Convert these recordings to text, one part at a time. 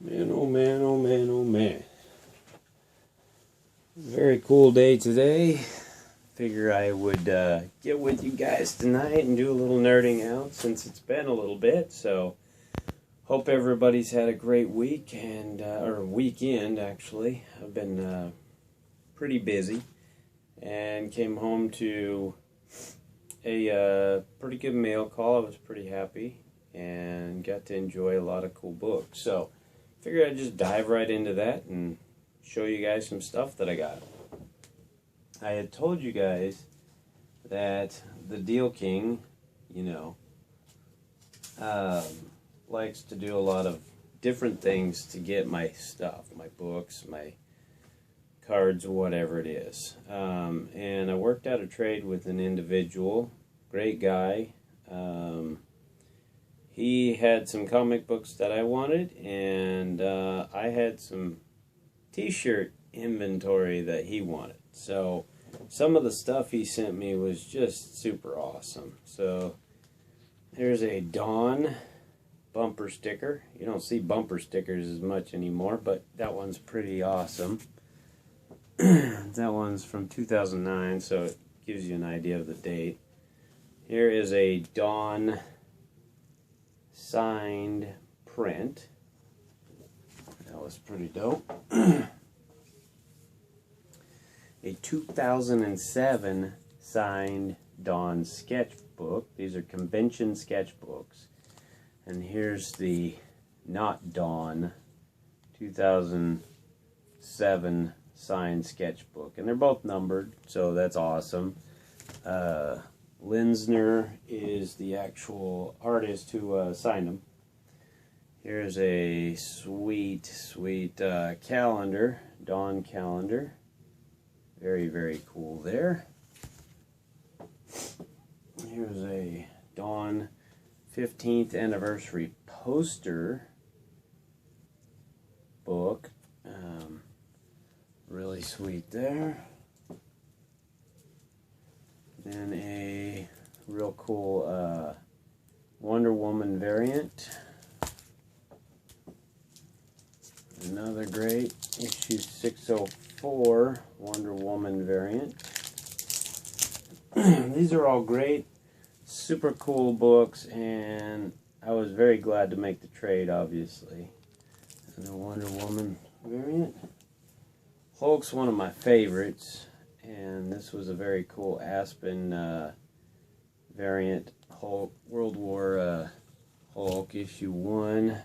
Man, oh man, oh man, oh man. Very cool day today. Figure I would get with you guys tonight and do a little nerding out since it's been a little bit. So, hope everybody's had a great week or weekend actually. I've been pretty busy and came home to a pretty good mail call. I was pretty happy and got to enjoy a lot of cool books. So, figured I'd just dive right into that and show you guys some stuff that I got. I had told you guys that the Deal King, likes to do a lot of different things to get my stuff, my books, my cards, whatever it is. And I worked out a trade with an individual, great guy. He had some comic books that I wanted, and I had some t-shirt inventory that he wanted. So some of the stuff he sent me was just super awesome. So there's a Dawn bumper sticker. You don't see bumper stickers as much anymore, but that one's pretty awesome. That one's from 2009, so it gives you an idea of the date. Here is a Dawn signed print. That was pretty dope. A 2007 signed Dawn sketchbook. These are convention sketchbooks. And here's the not Dawn 2007 signed sketchbook. And they're both numbered, so that's awesome. Linsner is the actual artist who signed them. Here's a sweet calendar, Dawn calendar. Very, very cool there. Here's a Dawn 15th anniversary poster book. Really sweet there. Then a real cool Wonder Woman variant. Another great issue 604 Wonder Woman variant. These are all great, super cool books, and I was very glad to make the trade, obviously. And the Wonder Woman variant. Hulk's one of my favorites, and this was a very cool Aspen variant Hulk, World War Hulk issue 1.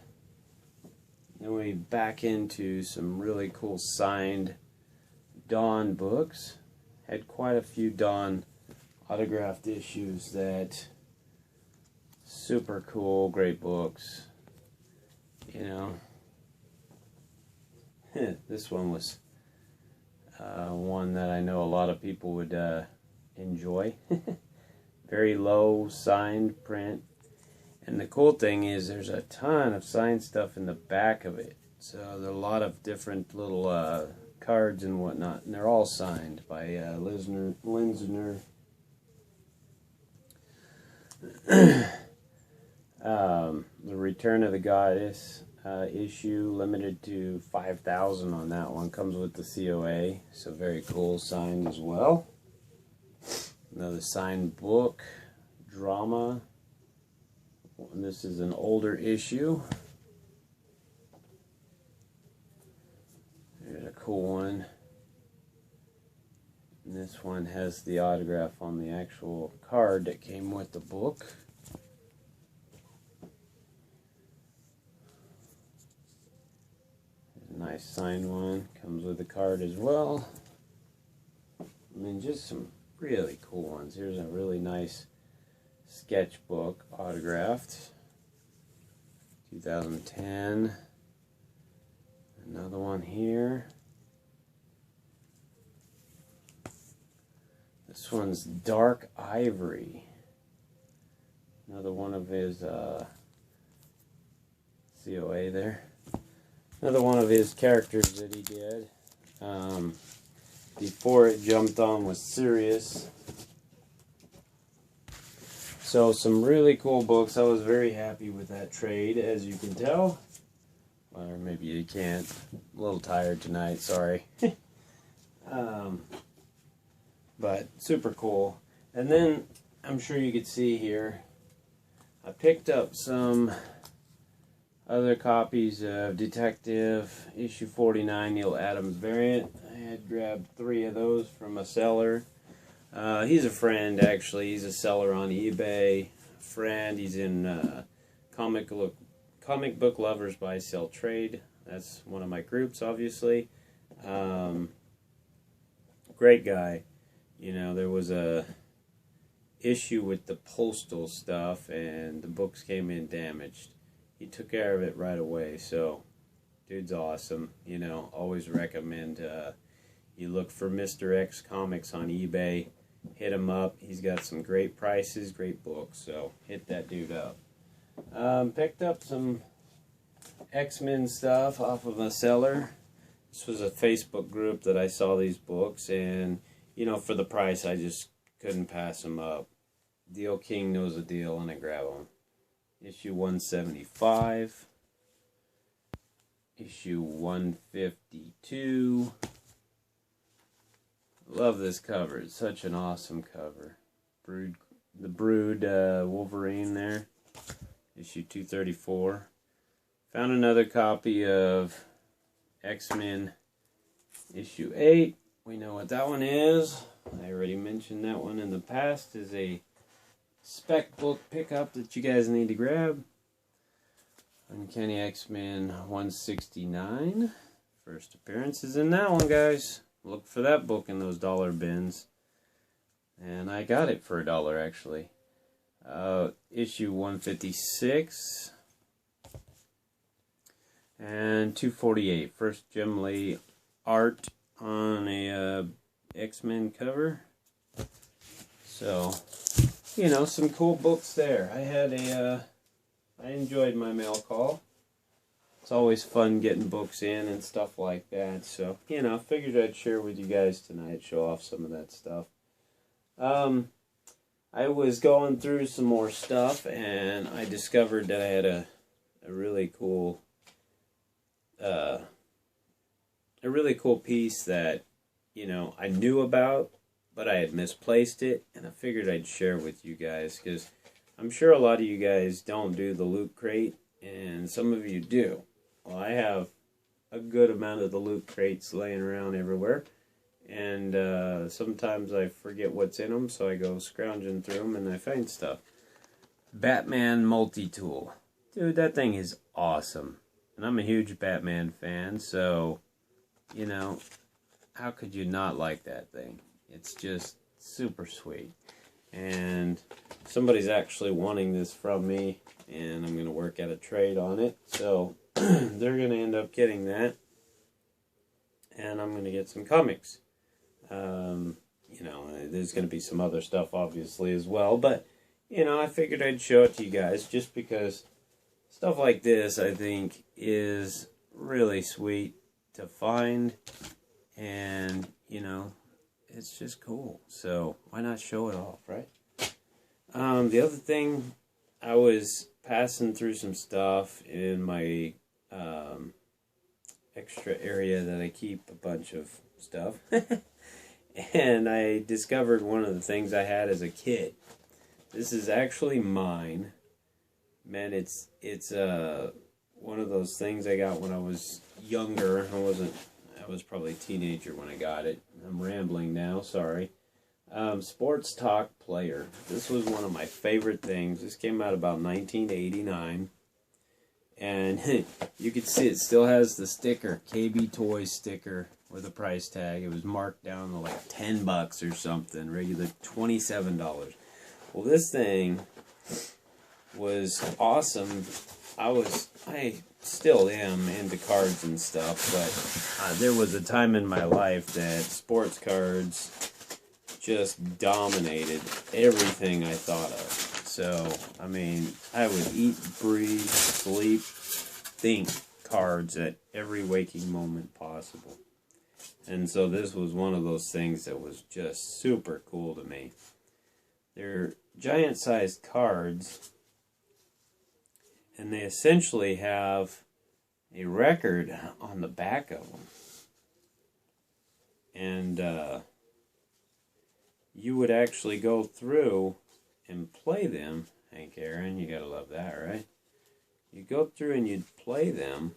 Then we back into some really cool signed Dawn books. Had quite a few Dawn autographed issues that super cool, great books. This one was one that I know a lot of people would enjoy. Very low signed print. And the cool thing is there's a ton of signed stuff in the back of it. So there are a lot of different little cards and whatnot. And they're all signed by Linsner. The Return of the Goddess issue, limited to 5,000 on that one. Comes with the COA. So very cool, signed as well. Another signed book, Drama. This is an older issue. There's a cool one. And this one has the autograph on the actual card that came with the book. There's a nice signed one. Comes with the card as well. I mean, just some really cool ones. Here's a really nice sketchbook autographed, 2010. Another one here. This one's Dark Ivory. Another one of his COA there. Another one of his characters that he did before it jumped on with Sirius. So some really cool books. I was very happy with that trade, as you can tell. Or maybe you can't. I'm a little tired tonight, sorry. But super cool. And then, I'm sure you could see here, I picked up some other copies of Detective issue 49 Neil Adams variant. I had grabbed 3 of those from a seller. He's a friend, actually. He's a seller on eBay. Friend. He's in comic book lovers buy sell trade. That's one of my groups, obviously. Great guy. You know, there was a issue with the postal stuff, and the books came in damaged. He took care of it right away. So, dude's awesome. You know, always recommend you look for Mr. X Comics on eBay. Hit him up. He's got some great prices, great books. So hit that dude up. Picked up some X-Men stuff off of a seller. This was a Facebook group that I saw these books, and you know, for the price, I just couldn't pass them up. Deal King knows a deal, and I grab them. Issue 175. Issue 152. Love this cover. It's such an awesome cover. The Brood Wolverine there. Issue 234. Found another copy of X-Men issue 8. We know what that one is. I already mentioned that one in the past. Is a spec book pickup that you guys need to grab. Uncanny X-Men 169. First appearance is in that one, guys. Look for that book in those dollar bins. And I got it for $1, actually. Issue 156. And 248. First Jim Lee art on a X-Men cover. So, you know, some cool books there. I enjoyed my mail call. It's always fun getting books in and stuff like that. So, you know, figured I'd share with you guys tonight, show off some of that stuff. I was going through some more stuff, and I discovered that I had a really cool piece that, you know, I knew about, but I had misplaced it, and I figured I'd share with you guys, because I'm sure a lot of you guys don't do the loot crate, and some of you do. Well, I have a good amount of the loot crates laying around everywhere, and sometimes I forget what's in them, so I go scrounging through them, and I find stuff. Batman multi-tool. Dude, that thing is awesome. And I'm a huge Batman fan, so, you know, how could you not like that thing? It's just super sweet. And somebody's actually wanting this from me, and I'm going to work out a trade on it. So they're going to end up getting that, and I'm going to get some comics. You know, there's going to be some other stuff, obviously, as well. But, you know, I figured I'd show it to you guys just because stuff like this, I think, is really sweet to find. And, you know, it's just cool. So why not show it off, right? The other thing, I was passing through some stuff in my extra area that I keep a bunch of stuff. And I discovered one of the things I had as a kid. This is actually mine. Man, it's one of those things I got when I was younger. I was probably a teenager when I got it. I'm rambling now, sorry. Sports Talk Player. This was one of my favorite things. This came out about 1989. And you can see it still has the sticker, KB Toys sticker with a price tag. It was marked down to like $10 or something, regular $27. Well, this thing was awesome. I still am into cards and stuff, but there was a time in my life that sports cards just dominated everything I thought of. So, I mean, I would eat, breathe, sleep, think cards at every waking moment possible. And so this was one of those things that was just super cool to me. They're giant-sized cards, and they essentially have a record on the back of them. And you would actually go through and play them. Hank Aaron, you gotta love that, right? You go through and you'd play them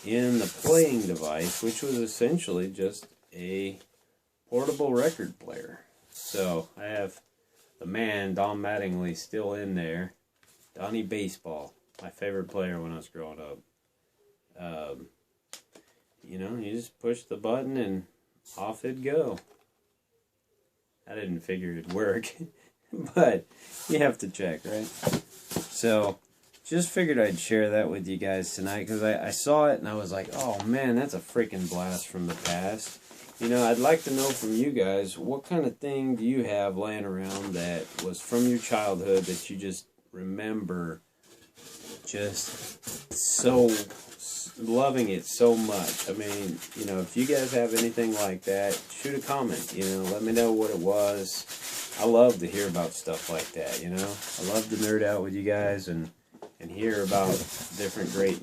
in the playing device, which was essentially just a portable record player. So I have the man, Don Mattingly, still in there. Donnie Baseball, my favorite player when I was growing up. You know, you just push the button and off it'd go. I didn't figure it'd work, but you have to check, right? So, just figured I'd share that with you guys tonight, because I saw it and I was like, oh man, that's a freaking blast from the past. You know, I'd like to know from you guys, what kind of thing do you have laying around that was from your childhood that you just remember just so loving it so much? I mean, you know, if you guys have anything like that, shoot a comment, you know, let me know what it was. I love to hear about stuff like that, you know. I love to nerd out with you guys and hear about different great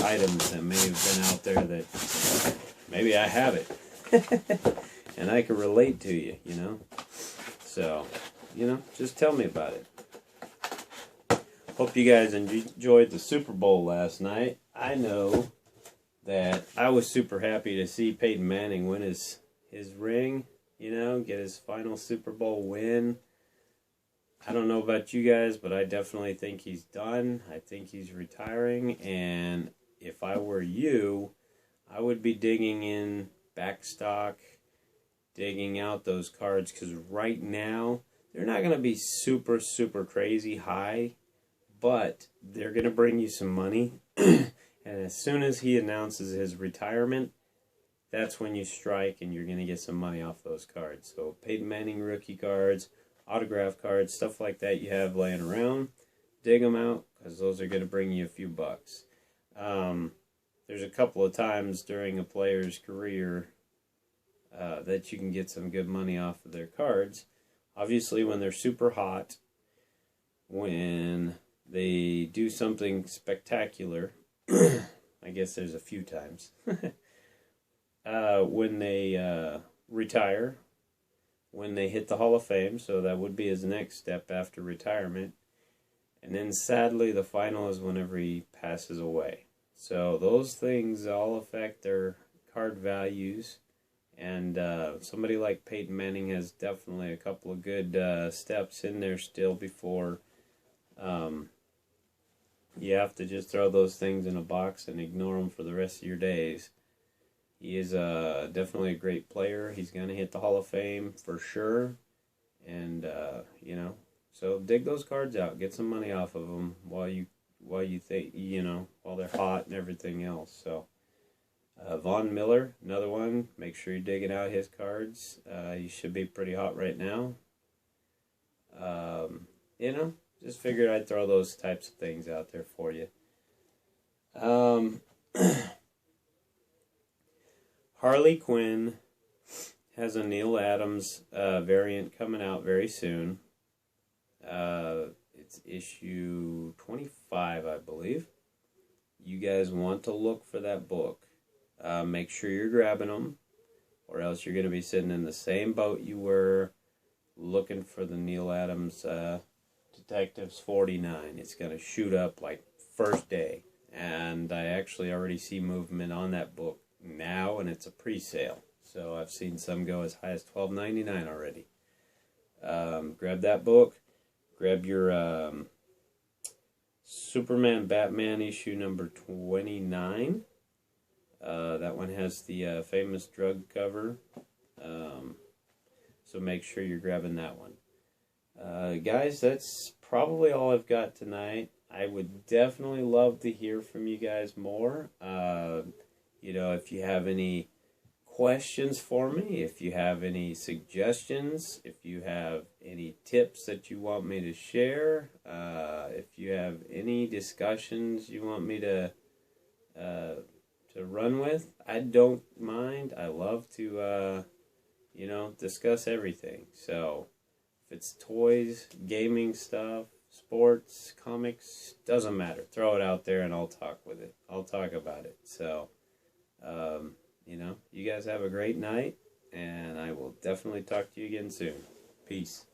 items that may have been out there that maybe I have it. And I can relate to you, you know. So, you know, just tell me about it. Hope you guys enjoyed the Super Bowl last night. I know that I was super happy to see Peyton Manning win his ring, you know, get his final Super Bowl win. I don't know about you guys, but I definitely think he's done. I think he's retiring, and if I were you, I would be digging in back stock, digging out those cards, because right now, they're not going to be super, super crazy high, but they're going to bring you some money. And as soon as he announces his retirement, that's when you strike and you're going to get some money off those cards. So Peyton Manning rookie cards, autograph cards, stuff like that you have laying around, dig them out, because those are going to bring you a few bucks. There's a couple of times during a player's career that you can get some good money off of their cards. Obviously, when they're super hot, when they do something spectacular, I guess there's a few times, when they retire, when they hit the Hall of Fame, so that would be his next step after retirement, and then sadly the final is whenever he passes away. So those things all affect their card values, and somebody like Peyton Manning has definitely a couple of good steps in there still before you have to just throw those things in a box and ignore them for the rest of your days. He is definitely a great player. He's going to hit the Hall of Fame for sure. And, you know, so dig those cards out. Get some money off of them while you think, you know, while they're hot and everything else. So, Von Miller, another one. Make sure you're digging out his cards. He should be pretty hot right now. You know, just figured I'd throw those types of things out there for you. Harley Quinn has a Neil Adams variant coming out very soon. It's issue 25, I believe. You guys want to look for that book. Make sure you're grabbing them, or else you're going to be sitting in the same boat you were looking for the Neil Adams Detectives 49. It's going to shoot up like first day. And I actually already see movement on that book now, and it's a pre-sale. So I've seen some go as high as $12.99 already. Grab that book. Grab your Superman Batman issue number 29. That one has the famous drug cover. So make sure you're grabbing that one. Guys, that's probably all I've got tonight. I would definitely love to hear from you guys more. You know, if you have any questions for me, if you have any suggestions, if you have any tips that you want me to share, if you have any discussions you want me to run with, I don't mind. I love to, you know, discuss everything. So, if it's toys, gaming stuff, sports, comics, doesn't matter. Throw it out there and I'll talk with it. I'll talk about it. So, you know, you guys have a great night, and I will definitely talk to you again soon. Peace.